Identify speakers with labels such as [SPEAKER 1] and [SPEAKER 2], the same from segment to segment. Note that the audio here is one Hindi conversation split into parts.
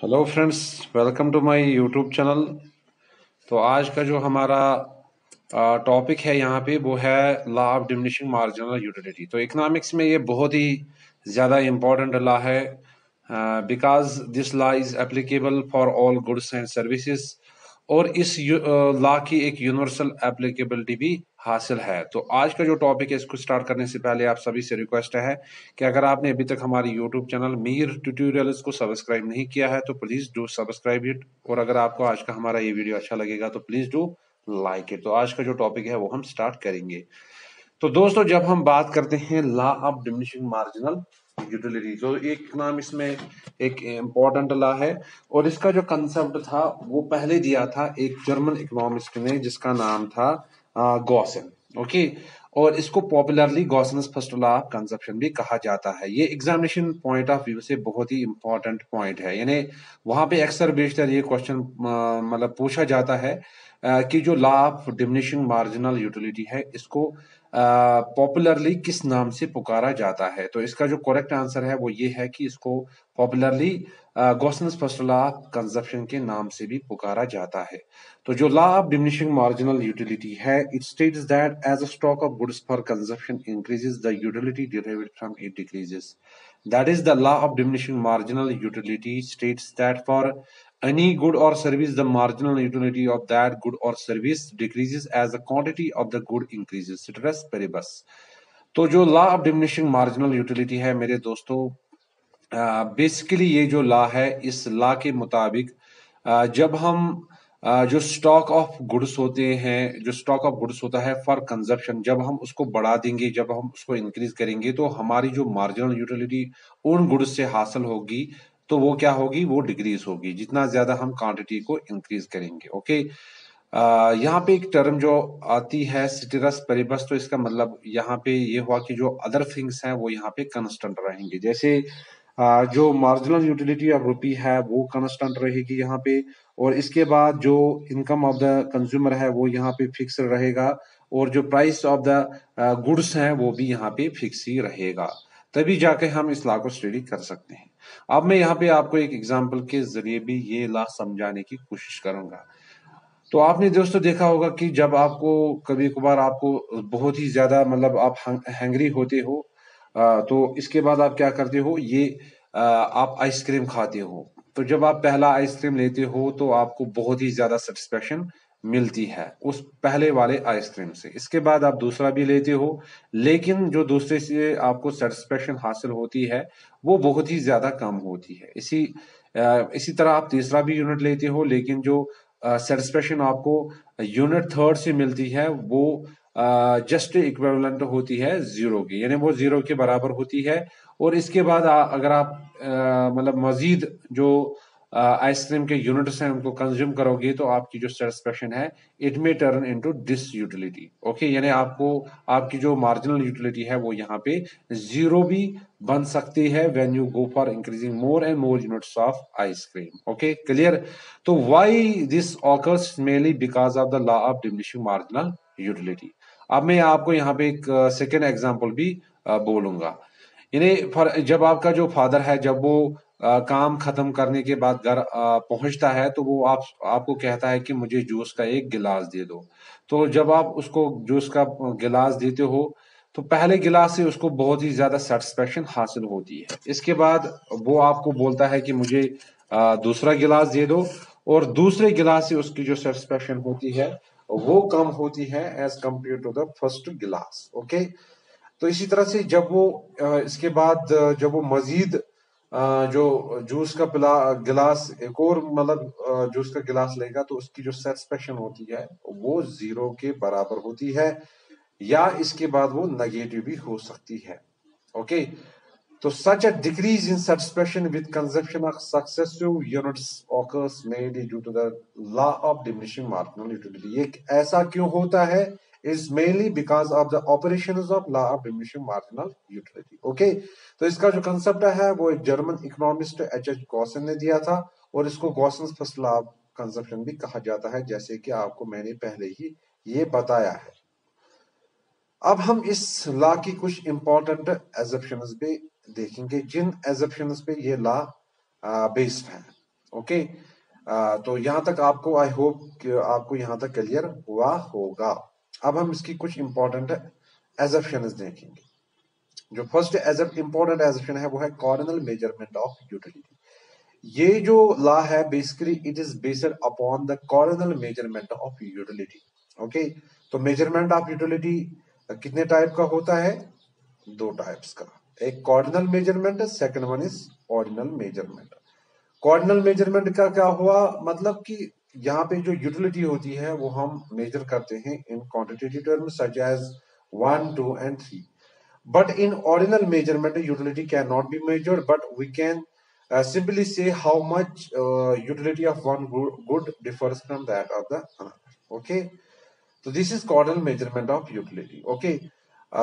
[SPEAKER 1] Hello friends, welcome to my YouTube channel. तो आज का जो हमारा टॉपिक है यहाँ पे वो है law of diminishing marginal utility. तो इकोनॉमिक्स में ये बहुत ही ज़्यादा इम्पोर्टेंट लॉ है because this law is applicable for all goods and services और इस लॉ की एक यूनिवर्सल एप्लीकेबिलिटी भी हासिल है। तो आज का जो टॉपिक है इसको स्टार्ट करने से पहले आप सभी से रिक्वेस्ट है कि अगर आपने अभी तक हमारी यूट्यूब चैनल मीर ट्यूटोरियल्स को सब्सक्राइब नहीं किया है तो प्लीज डू सब्सक्राइब इट, और अगर आपको आज का हमारा ये वीडियो अच्छा लगेगा तो प्लीज डू लाइक इट। तो आज का जो टॉपिक है वो हम स्टार्ट करेंगे। तो दोस्तों, जब हम बात करते हैं law of diminishing marginal utility, तो एक नाम इसमें एक इम्पोर्टेंट लॉ है और इसका जो कंसेप्ट था वो पहले दिया था एक जर्मन इकोनॉमिस्ट ने जिसका नाम था गॉसन। ओके, और इसको popularly Gossen's first law of consumption भी कहा जाता है। ये एग्जामिनेशन पॉइंट ऑफ व्यू से बहुत ही इंपॉर्टेंट पॉइंट है, यानी वहां पे अक्सर बेशतर ये क्वेश्चन मतलब पूछा जाता है कि जो law of diminishing marginal utility है इसको पॉपुलरली किस नाम से पुकारा जाता है। तो इसका जो करेक्ट आंसर है वो ये है कि इसको popularly Gossen's first law of consumption के नाम से भी पुकारा जाता है। तो जो law of diminishing marginal utility है, it states that as a stock of goods for consumption increases the utility derived from it decreases. That is the law of diminishing marginal utility states that for any good or service the marginal utility of that good or service decreases as the quantity of the good increases ceteris paribus। तो जो law of diminishing marginal utility है मेरे दोस्तों, बेसिकली ये जो लॉ है इस लॉ के मुताबिक जब हम जो स्टॉक ऑफ गुड्स होते हैं, जो स्टॉक ऑफ गुड्स होता है फॉर कंजप्शन, जब हम उसको बढ़ा देंगे, जब हम उसको इंक्रीज करेंगे तो हमारी जो मार्जिनल यूटिलिटी उन गुड्स से हासिल होगी तो वो क्या होगी, वो डिक्रीज होगी जितना ज्यादा हम क्वांटिटी को इंक्रीज करेंगे। ओके, यहाँ पे एक टर्म जो आती है सिटिरस पेरिबस, तो इसका मतलब यहाँ पे ये हुआ कि जो अदर थिंग्स हैं वो यहाँ पे कांस्टेंट रहेंगे। जैसे जो मार्जिनल यूटिलिटी ऑफ रुपी है वो कांस्टेंट रहेगी यहाँ पे, और इसके बाद जो इनकम ऑफ द कंज्यूमर है वो यहाँ पे फिक्स रहेगा, और जो प्राइस ऑफ द गुड्स हैं वो भी यहाँ पे फिक्स ही रहेगा। तभी जाके हम इस लॉ को स्टडी कर सकते हैं। अब मैं यहाँ पे आपको एक एग्जांपल के जरिए भी ये लॉ समझाने की कोशिश करूंगा। तो आपने दोस्तों देखा होगा कि जब आपको कभी कभार आपको बहुत ही ज्यादा मतलब आप हैंग्री होते हो, तो इसके बाद आप क्या करते हो, ये आप आइसक्रीम खाते हो। तो जब आप पहला आइसक्रीम लेते हो तो आपको बहुत ही ज्यादा सेटिस्फेक्शन मिलती है उस पहले वाले आइसक्रीम से। इसके बाद आप दूसरा भी लेते हो, लेकिन जो दूसरे से आपको सेटिस्फेक्शन हासिल होती है वो बहुत ही ज्यादा कम होती है। इसी तरह आप तीसरा भी यूनिट लेते हो, लेकिन जो सेटिस्फेक्शन आपको यूनिट थर्ड से मिलती है वो जस्ट इक्विवेलेंट होती है जीरो की, यानी वो जीरो के बराबर होती है। और इसके बाद अगर आप मतलब मजीद जो आइसक्रीम के यूनिट्स हैं उनको कंज्यूम करोगे तो आपकी जो सेटिस्फेक्शन है it may turn into disutility. Okay, यानी आपको आपकी जो मार्जिनल यूटिलिटी है वो यहाँ पे जीरो भी बन सकती है when you go for increasing more and more units of ice cream. Okay, clear. तो why this occurs mainly because of the law of diminishing marginal utility. अब मैं आपको यहाँ पे एक सेकेंड एग्जांपल भी बोलूंगा। यानी जब आपका जो फादर है जब वो काम खत्म करने के बाद घर पहुंचता है तो वो आपको कहता है कि मुझे जूस का एक गिलास दे दो। तो जब आप उसको जूस का गिलास देते हो तो पहले गिलास से उसको बहुत ही ज्यादा सेटिस्फेक्शन हासिल होती है। इसके बाद वो आपको बोलता है कि मुझे दूसरा गिलास दे दो, और दूसरे गिलास से उसकी जो सेटिस्फेक्शन होती है वो कम होती है as compare to the first गिलास। ओके, तो इसी तरह से जब वो इसके बाद जब वो मजीद जो जूस का गिलास एक और मतलब जूस का गिलास लेगा तो उसकी जो सेटिस्फेक्शन होती है वो जीरो के बराबर होती है, या इसके बाद वो नेगेटिव भी हो सकती है। ओके, तो such a decrease in satisfaction with consumption of successive units occurs mainly due to the law of diminishing marginal utility। ये ऐसा क्यों होता है, is mainly because of the operations of law of diminishing marginal utility। Okay, तो इसका जो कंसेप्ट है वो एक जर्मन इकोनॉमिस्ट एच गॉसन ने दिया था, और इसको गॉसन्स फर्स्ट लॉ ऑफ कंजप्शन भी कहा जाता है, जैसे कि आपको मैंने पहले ही ये बताया है। अब हम इस लॉ की कुछ इंपॉर्टेंट एजप्शंस पे देखेंगे जिन एजप्शंस पे ये लॉ बेस्ड है। ओके। तो यहाँ तक आपको, आई होप कि आपको यहाँ तक क्लियर हुआ होगा। अब हम इसकी कुछ इंपॉर्टेंट एजम्पशंस देखेंगे। जो फर्स्ट इंपॉर्टेंट एजम्पशन है वो है कॉर्डिनल मेजरमेंट ऑफ यूटिलिटी। ये जो लॉ है basically it is based upon the cardinal measurement of utility. Okay, तो मेजरमेंट ऑफ यूटिलिटी कितने टाइप का होता है? दो टाइप्स का, एक cardinal measurement, second one is ordinal measurement. Cardinal measurement का क्या हुआ, मतलब कि यहाँ पे जो यूटिलिटी होती है वो हम मेजर करते हैं in quantitative terms such as 1, 2 and 3। But in ordinal measurement, utility cannot be measured, but we can simply say how much utility of one good differs from that of the another. Okay, so this is cardinal measurement of utility. Okay,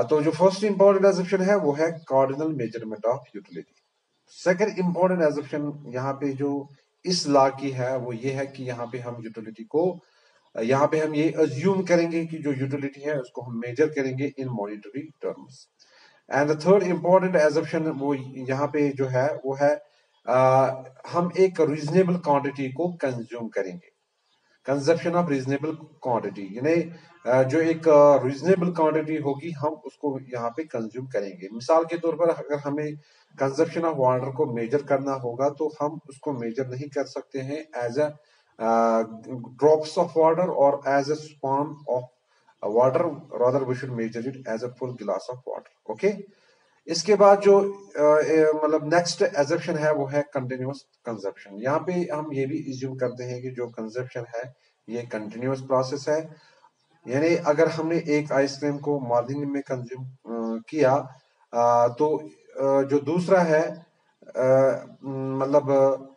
[SPEAKER 1] तो जो फर्स्ट इंपॉर्टेंट एजम्पशन है वो है cardinal measurement of utility. Second important assumption यहाँ पे जो इस लॉ की है वो ये है कि यहाँ पे हम यूटिलिटी को, यहाँ पे हम ये अज्यूम करेंगे कि जो यूटिलिटी है उसको हम मेजर करेंगे इन monetary terms. And the third important assumption वो यहाँ पे जो है वो है हम एक रीजनेबल क्वांटिटी को कंज्यूम करेंगे। कंजप्शन ऑफ रीजनेबल क्वांटिटी यानी जो एक रीजनेबल क्वांटिटी होगी हम उसको यहाँ पे कंज्यूम करेंगे। मिसाल के तौर पर अगर हमें कंजप्शन ऑफ वाटर को मेजर करना होगा तो हम उसको मेजर नहीं कर सकते हैं as a drops of water और as a spoon of water, rather we should measure it as a full glass of water. Okay, इसके बाद जो मतलब नेक्स्ट एजम्पशन है वो है कंटिन्यूअस कंजप्शन। यहाँ पे हम ये भी इज्यूम करते हैं कि जो कंजप्शन है ये कंटिन्यूअस प्रोसेस है, यानी अगर हमने एक आइसक्रीम को मॉर्निंग में कंज्यूम किया तो जो दूसरा है मतलब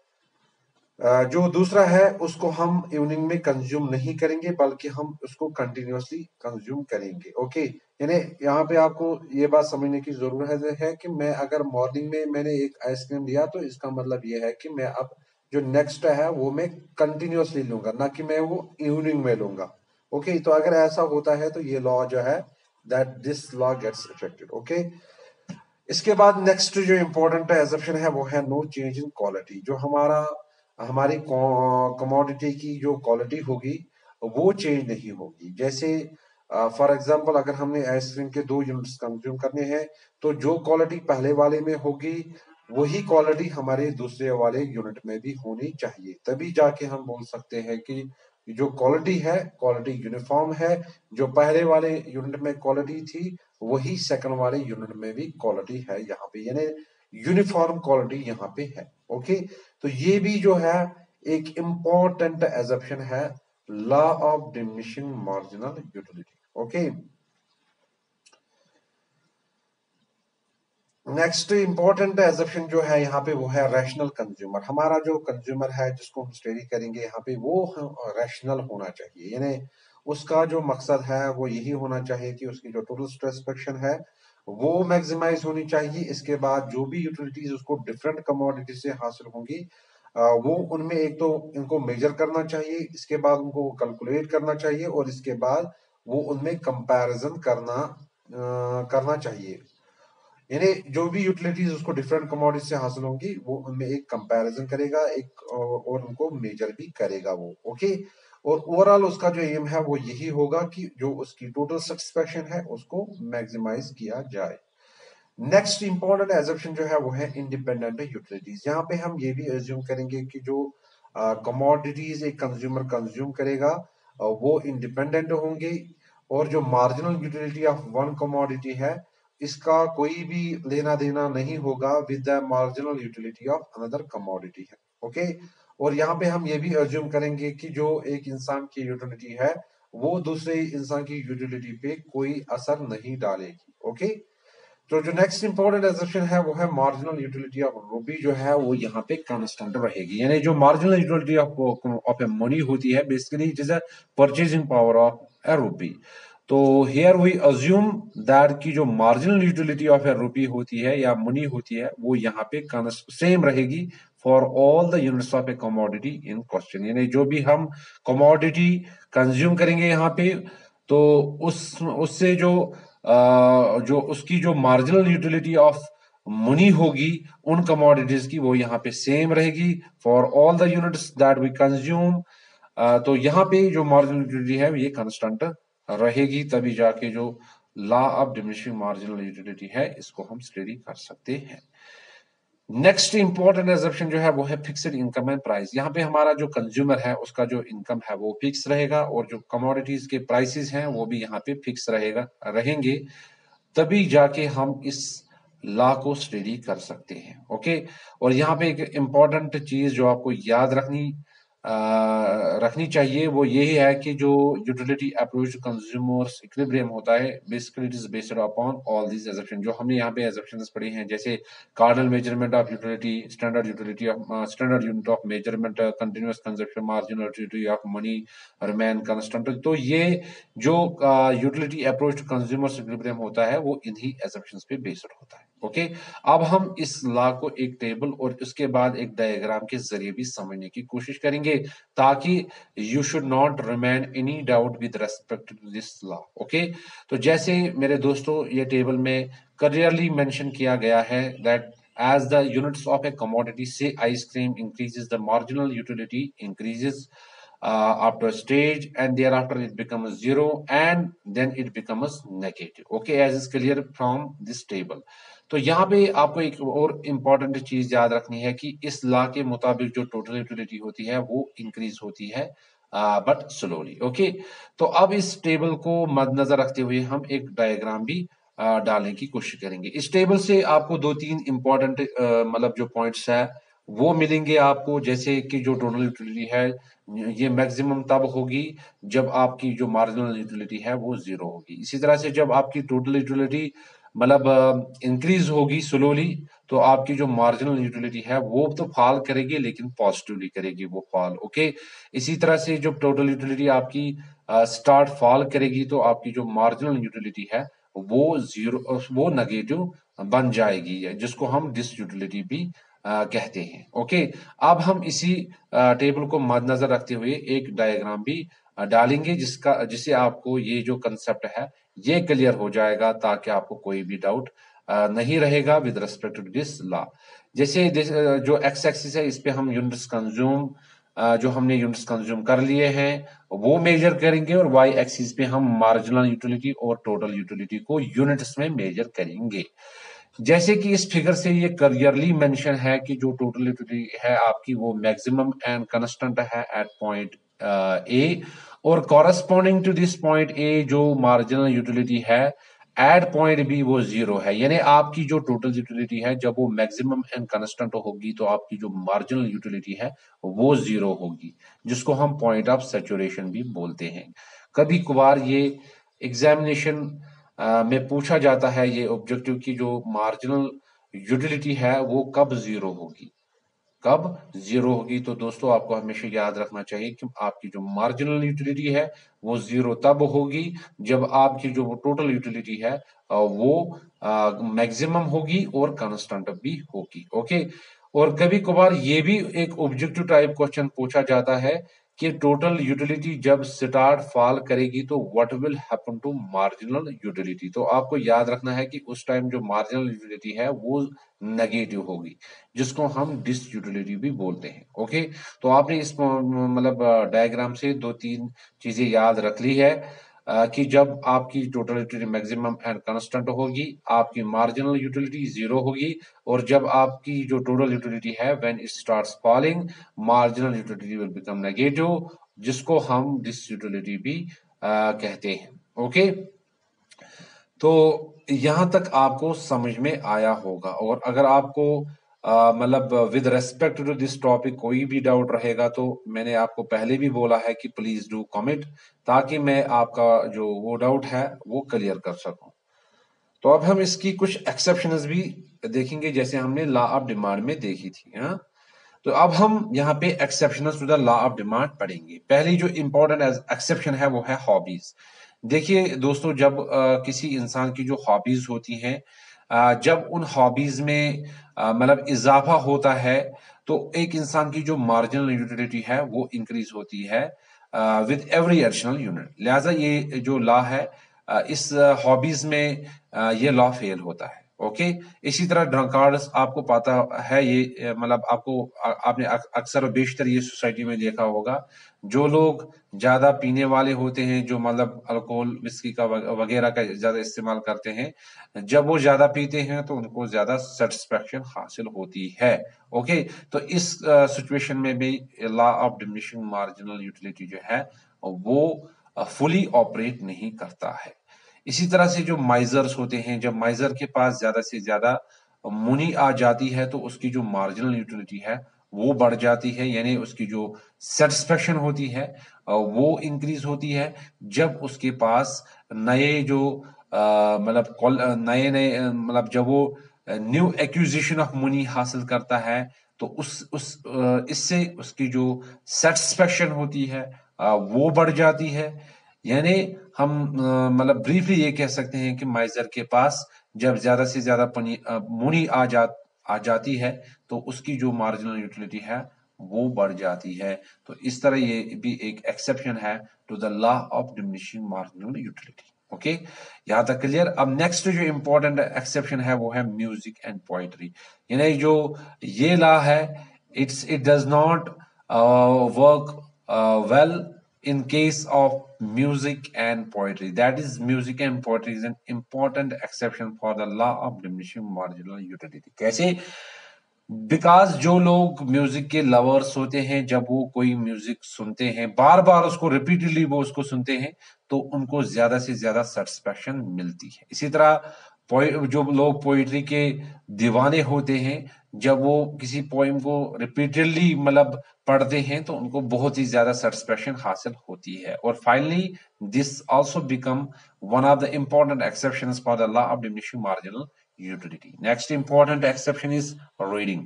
[SPEAKER 1] जो दूसरा है उसको हम इवनिंग में कंज्यूम नहीं करेंगे बल्कि हम उसको कंटिन्यूअसली कंज्यूम करेंगे। ओके, यानी यहाँ पे आपको ये बात समझने की जरूरत है कि मैं अगर मॉर्निंग में मैंने एक आइसक्रीम लिया तो इसका मतलब ये है कि मैं अब जो नेक्स्ट है वो मैं कंटिन्यूअसली लूंगा, ना कि मैं वो इवनिंग में लूंगा। ओके, तो अगर ऐसा होता है तो ये लॉ जो है that this law gets effected. Okay, इसके बाद नेक्स्ट जो इंपॉर्टेंट एजम्पशन है वो है नो चेंज इन क्वालिटी। जो हमारी कमोडिटी की जो क्वालिटी होगी वो चेंज नहीं होगी। जैसे फॉर एग्जांपल अगर हमने आइसक्रीम के 2 यूनिट्स कंज्यूम करने हैं तो जो क्वालिटी पहले वाले में होगी वही क्वालिटी हमारे दूसरे वाले यूनिट में भी होनी चाहिए, तभी जाके हम बोल सकते हैं कि जो क्वालिटी है क्वालिटी यूनिफॉर्म है। जो पहले वाले यूनिट में क्वालिटी थी वही सेकंड वाले यूनिट में भी क्वालिटी है यहाँ पे, यानी यूनिफॉर्म क्वालिटी यहाँ पे है। ओके, तो ये भी जो है एक इंपॉर्टेंट एजम्पशन है law of diminishing marginal utility. Okay, next important assumption जो है यहाँ पे वो है रैशनल कंज्यूमर। हमारा जो कंज्यूमर है जिसको हम स्टडी करेंगे यहाँ पे वो रैशनल होना चाहिए, यानी उसका जो मकसद है वो यही होना चाहिए कि उसकी जो टोटल सेटिस्फेक्शन है वो मैक्सिमाइज होनी चाहिए। इसके बाद जो भी यूटिलिटीज उसको डिफरेंट कमोडिटी से हासिल होंगी वो उनमें एक तो इनको मेजर करना चाहिए, इसके बाद उनको कैलकुलेट करना चाहिए और इसके बाद वो उनमें कंपैरिजन करना चाहिए। यानी जो भी यूटिलिटीज उसको डिफरेंट कमोडिटी से हासिल होंगी वो उनमें एक कंपैरिजन करेगा एक और उनको मेजर भी करेगा वो। ओके, और ओवरऑल उसका जो एम है वो यही होगा कि जो उसकी टोटल सेटिस्फेक्शन है उसको मैक्सिमाइज किया जाए। नेक्स्ट इंपॉर्टेंट एजम्पशन जो है वो है इंडिपेंडेंट यूटिलिटीज। यहाँ पे हम ये भी एज्यूम करेंगे कि जो कमोडिटीज एक कंज्यूमर कंज्यूम करेगा वो इंडिपेंडेंट होंगे और जो marginal utility of one commodity है इसका कोई भी लेना देना नहीं होगा with the marginal utility of another commodity है। ओके, और यहाँ पे हम ये भी एज्यूम करेंगे कि जो एक इंसान की यूटिलिटी है वो दूसरे इंसान की यूटिलिटी पे कोई असर नहीं डालेगी। ओके, तो जो नेक्स्ट इंपॉर्टेंट एजम्पशन है वो है मार्जिनल यूटिलिटी ऑफ रूपी जो है वो यहाँ पे कांस्टेंट रहेगी, यानी जो marginal utility of a money होती है basically it is a purchasing power of a rupee. तो हियर वी अज्यूम दैट की जो मार्जिनल यूटिलिटी ऑफ ए रूपी होती है या मनी होती है वो यहाँ पे सेम रहेगी for all the units of A commodity in question. यानी जो भी हम कमोडिटी कंज्यूम करेंगे यहाँ पे तो उससे जो उसकी जो मार्जिनल यूटिलिटी ऑफ मनी होगी उन कमोडिटीज की वो यहाँ पे सेम रहेगी for all the units that we consume. तो यहाँ पे जो मार्जिनल यूटिलिटी है ये कांस्टेंट रहेगी, तभी जाके जो law of diminishing marginal utility है इसको हम स्टडी कर सकते हैं। नेक्स्ट इंपॉर्टेंट एजम्पशन जो है वो है फिक्स्ड इनकम एंड प्राइस। यहाँ पे हमारा जो कंज्यूमर है उसका जो इनकम है वो फिक्स रहेगा और जो कमोडिटीज के प्राइसेस हैं वो भी यहाँ पे फिक्स रहेंगे, तभी जाके हम इस लॉ को स्टडी कर सकते हैं। ओके, और यहाँ पे एक इम्पॉर्टेंट चीज जो आपको याद रखनी चाहिए वो यही है कि जो यूटिलिटी अप्रोच कंज्यूमर्स इक्विलिब्रियम होता है basically it is based upon all these assumption. जो हमने यहाँ पे एजम्पशंस पढ़े हैं जैसे cardinal measurement of utility, standard unit of measurement, continuous consumption, marginal utility of money remain constant. तो ये जो यूटिलिटी अप्रोच कंज्यूमर्स इक्विलिब्रियम होता है वो इन्हीं एजम्पशंस पे बेस्ड होता है। ओके, अब हम इस लॉ को एक टेबल और उसके बाद एक डायग्राम के जरिए भी समझने की कोशिश करेंगे ताकि you should not remain any doubt with respect to this law. Okay, तो जैसे मेरे दोस्तों ये टेबल में क्लियरली मेंशन किया गया है that as the units of a commodity, say ice cream, increases, the marginal utility increases after a stage, and thereafter it becomes zero and then it becomes negative. Okay, as is clear from this table. तो यहाँ पे आपको एक और इम्पॉर्टेंट चीज याद रखनी है कि इस लॉ के मुताबिक जो टोटल यूटिलिटी होती है वो इंक्रीज होती है बट स्लोली। ओके, तो अब इस टेबल को मद्देनजर रखते हुए हम एक डायग्राम भी डालने की कोशिश करेंगे। इस टेबल से आपको दो तीन इंपॉर्टेंट मतलब जो पॉइंट्स है वो मिलेंगे आपको, जैसे कि जो टोटल यूटिलिटी है ये मैक्सिमम तब होगी जब आपकी जो मार्जिनल यूटिलिटी है वो जीरो होगी। इसी तरह से जब आपकी टोटल यूटिलिटी मतलब इंक्रीज होगी स्लोली तो आपकी जो मार्जिनल यूटिलिटी है वो तो फॉल करेगी लेकिन पॉजिटिवली करेगी वो फॉल। ओके, इसी तरह से जब टोटल यूटिलिटी आपकी स्टार्ट फॉल करेगी तो आपकी जो मार्जिनल यूटिलिटी है वो नेगेटिव बन जाएगी, जिसको हम डिसयूटिलिटी भी कहते हैं। ओके, अब हम इसी टेबल को मद्देनजर रखते हुए एक डायग्राम भी डालेंगे जिससे आपको ये जो कंसेप्ट है ये क्लियर हो जाएगा ताकि आपको कोई भी डाउट नहीं रहेगा with respect to this law. जैसे जो एक्स एक्सिस है इस पे हम यूनिट्स कंज्यूम जो हमने यूनिट्स कंज्यूम कर लिए हैं वो मेजर करेंगे और वाई एक्सिस पे हम मार्जिनल यूटिलिटी और टोटल यूटिलिटी को यूनिट्स में मेजर करेंगे। जैसे कि इस फिगर से ये क्लियरली मेंशन है कि जो टोटल यूटिलिटी है आपकी वो मैक्सिमम एंड कांस्टेंट है एट पॉइंट ए, और corresponding to this point A जो मार्जिनल यूटिलिटी है एट पॉइंट बी वो जीरो है। यानी आपकी जो टोटल यूटिलिटी है जब वो मैक्सिमम एंड कांस्टेंट होगी तो आपकी जो मार्जिनल यूटिलिटी है वो जीरो होगी, जिसको हम पॉइंट ऑफ सैचुरेशन भी बोलते हैं। कभी कभार ये एग्जामिनेशन में पूछा जाता है ये ऑब्जेक्टिव की जो मार्जिनल यूटिलिटी है वो कब जीरो होगी, कब जीरो होगी। तो दोस्तों आपको हमेशा याद रखना चाहिए कि आपकी जो मार्जिनल यूटिलिटी है वो जीरो तब होगी जब आपकी जो टोटल यूटिलिटी है वो मैक्सिमम होगी और कांस्टेंट भी होगी। ओके, और कभी कभार ये भी एक ऑब्जेक्टिव टाइप क्वेश्चन पूछा जाता है कि टोटल यूटिलिटी जब स्टार्ट फॉल करेगी तो what will happen to marginal utility. तो आपको याद रखना है कि उस टाइम जो मार्जिनल यूटिलिटी है वो नेगेटिव होगी, जिसको हम डिस यूटिलिटी भी बोलते हैं। ओके, तो आपने इस मतलब डायग्राम से दो तीन चीजें याद रख ली है कि जब आपकी total utility maximum and constant होगी आपकी मार्जिनल यूटिलिटी जीरो होगी, और जब आपकी जो टोटल यूटिलिटी है when it starts falling marginal utility will become negative, जिसको हम डिस यूटिलिटी भी कहते हैं। ओके, तो यहां तक आपको समझ में आया होगा, और अगर आपको मतलब with respect to this topic कोई भी डाउट रहेगा तो मैंने आपको पहले भी बोला है कि प्लीज डू कमेंट ताकि मैं आपका जो वो डाउट है वो क्लियर कर सकूं। तो अब हम इसकी कुछ एक्सेप्शंस भी देखेंगे जैसे हमने लॉ ऑफ डिमांड में देखी थी। हाँ, तो अब हम यहाँ पे exceptions to the law of demand पढ़ेंगे। पहली जो इंपॉर्टेंट एक्सेप्शन है वो है हॉबीज। देखिए दोस्तों, जब किसी इंसान की जो हॉबीज होती हैं जब उन हॉबीज में मतलब इजाफा होता है तो एक इंसान की जो मार्जिनल यूटिलिटी है वो इंक्रीज होती है विद एवरी एडिशनल यूनिट। लिहाजा ये जो लॉ है इस हॉबीज में ये लॉ फेल होता है। ओके। इसी तरह ड्रंकार्ड्स, आपको पता है ये मतलब आपने अक्सर और बेशतर ये सोसाइटी में देखा होगा, जो लोग ज्यादा पीने वाले होते हैं, जो मतलब अल्कोहल विस्की का वगैरह का ज्यादा इस्तेमाल करते हैं, जब वो ज्यादा पीते हैं तो उनको ज्यादा सेटिस्फेक्शन हासिल होती है। ओके, तो इस सिचुएशन में भी law of diminishing marginal utility जो है वो फुली ऑपरेट नहीं करता है। इसी तरह से जो माइजर्स होते हैं, जब माइजर के पास ज्यादा से ज्यादा मुनी आ जाती है तो उसकी जो मार्जिनल यूटिलिटी है वो बढ़ जाती है, यानी उसकी जो सेटिस्फेक्शन होती है वो इंक्रीज होती है। जब उसके पास नए जो मतलब नए नए मतलब जब वो न्यू एक्विजिशन ऑफ मनी हासिल करता है तो इससे उसकी जो सेटिस्फेक्शन होती है वो बढ़ जाती है। यानी हम मतलब ब्रीफली ये कह सकते हैं कि माइजर के पास जब ज्यादा से ज्यादा मुनी आ जाती है तो उसकी जो मार्जिनल यूटिलिटी है वो बढ़ जाती है। तो इस तरह ये भी एक एक्सेप्शन है to the law of diminishing marginal utility. Okay, यहां तक क्लियर। अब नेक्स्ट जो इंपॉर्टेंट एक्सेप्शन है वो है म्यूजिक एंड पोइट्री। यानी जो ये लॉ है, it does not work well in case of music and poetry. That is, music and poetry is an important exception for the law of diminishing marginal utility. कैसे? बिकॉज जो लोग म्यूजिक के लवर्स होते हैं, जब वो कोई म्यूजिक सुनते हैं, बार बार उसको रिपीटेडली वो उसको सुनते हैं, तो उनको ज्यादा से ज्यादा सेटिस्फेक्शन मिलती है। इसी तरह जो लोग पोइट्री के दीवाने होते हैं, जब वो किसी पोइम को रिपीटेडली मतलब पढ़ते हैं तो उनको बहुत ही ज्यादा सेटिस्फेक्शन हासिल होती है। और finally this also become one of the important exceptions for the law of diminishing marginal utility. Next important exception is reading.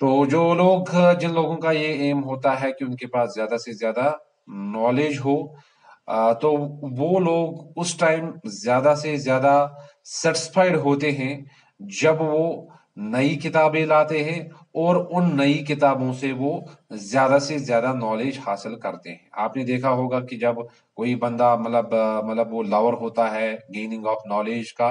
[SPEAKER 1] तो जिन लोगों का ये एम होता है कि उनके पास ज्यादा से ज्यादा नॉलेज हो, तो वो लोग उस टाइम ज्यादा से ज्यादा सेटिस्फाइड होते हैं जब वो नई किताबें लाते हैं और उन नई किताबों से वो ज्यादा से ज्यादा नॉलेज हासिल करते हैं। आपने देखा होगा कि जब कोई बंदा मतलब वो लवर होता है गेनिंग ऑफ नॉलेज का,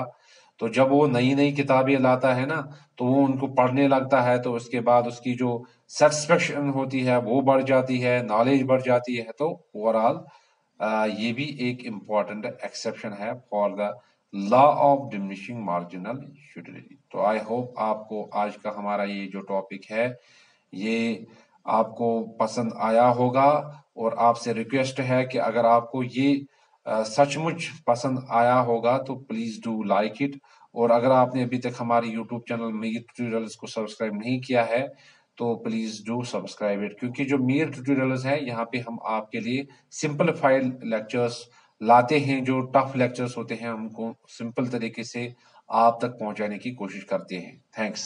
[SPEAKER 1] तो जब वो नई नई किताबें लाता है ना, तो वो उनको पढ़ने लगता है, तो उसके बाद उसकी जो सेटिस्फेक्शन होती है वो बढ़ जाती है, नॉलेज बढ़ जाती है। तो ओवरऑल ये भी एक इम्पॉर्टेंट एक्सेप्शन है for the law of diminishing marginal utility. तो आई होप आपको आज का हमारा ये जो टॉपिक है ये आपको पसंद आया होगा। और आपसे रिक्वेस्ट है कि अगर आपको ये सचमुच पसंद आया होगा तो प्लीज डू लाइक इट। और अगर आपने अभी तक हमारे यूट्यूब चैनल मीर ट्यूटोरियल्स को सब्सक्राइब नहीं किया है तो प्लीज डू सब्सक्राइब इट, क्योंकि जो मीर ट्यूटोरियल्स है यहाँ पे हम आपके लिए सिंपलीफाइड लेक्चर्स लाते हैं। जो टफ लेक्चर्स होते हैं हमको सिंपल तरीके से आप तक पहुंचाने की कोशिश करते हैं। थैंक्स।